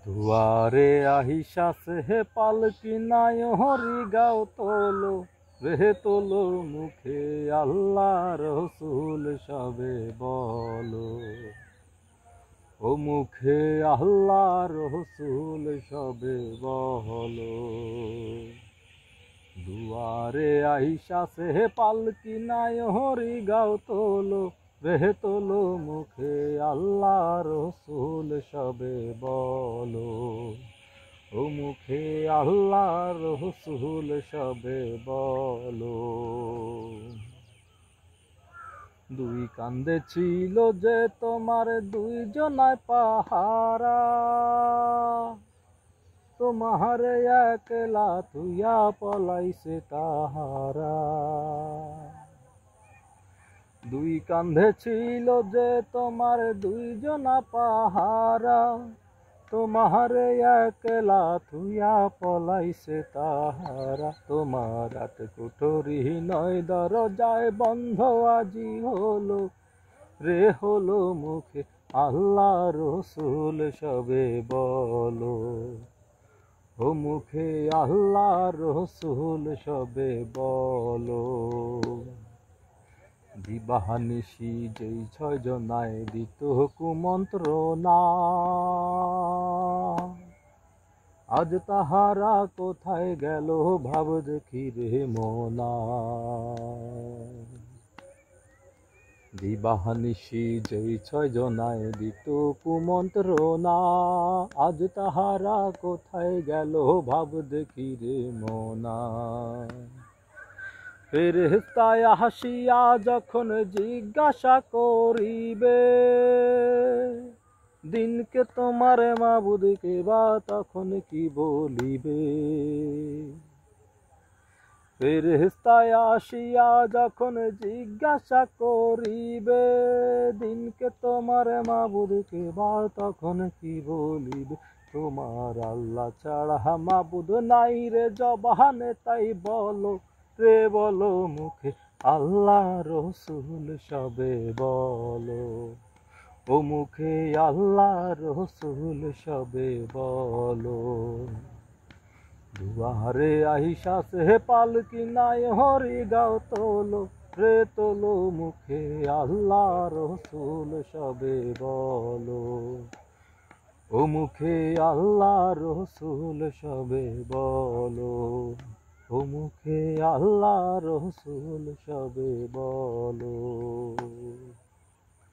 দুয়ারে আহিসাছে হে পালকি নাই হরি গাও তোলো রে তোলো মুখে আল্লাহ রসুল সবে বলো ও মুখে আল্লাহ রসুল সবে বলো দুয়ারে আহিসাছে হে পালকি নাই হরি গাও তোলো রে তোলো মুখে আল্লাহ রসুল সবে বলো ও মুখে আল্লাহ রসুল সবে বলো। দুই কান্দে ছিল যে তোমার দুইজনায় পাহারা, তোমার একলা তুইয়া পলাইছে তাহারা। দুই কান্ধে ছিল যে তোমার দুইজনা পাহারা, তোমার একলা তুইয়া পলাইছে তাহারা। তোমার রাত কুঠরি নয় দরজায় বন্ধ আজি হলো রে হলো মুখে আল্লাহ রসুল সবে বলো ও মুখে আল্লাহ রসুল সবে বলো। দিবাহানিশি যেই ছয় জনায় দিত কুমন্ত্রণা, আজ তাহারা কোথায় গেল ভাব দেখি রে মনা। দিবাহানিশি যেই ছয় জনায় দিত কুমন্ত্রণা, আজ তাহারা কোথায় গেল ভাব দেখি রে মনা। ফেরেশতায় হাসিয়া যখন জিজ্ঞাসা করিবে, দিনকে তোমার মাবুদকে বা তখন কি বলিবে। ফেরেশতায় আসিয়া যখন জিজ্ঞাসা করিবে, দিনকে তোমার মাবুদকে বা তখন কি বলিবে। তোমার আল্লাহ ছাড়া মাবুদ নাই রে জবানে তাই বলো রে বলো মুখে আল্লাহ রসুল সবে বলো ও মুখে আল্লাহ রসুল সবে বলো। দুয়ারে আহিসাছে হে পালকি নাই হরি গাও তোলো রে তোলো মুখে আল্লাহ রসুল সবে বলো ও মুখে আল্লাহ রসুল সবে বলো ও মুখে আল্লাহ রসুল সবে বলো।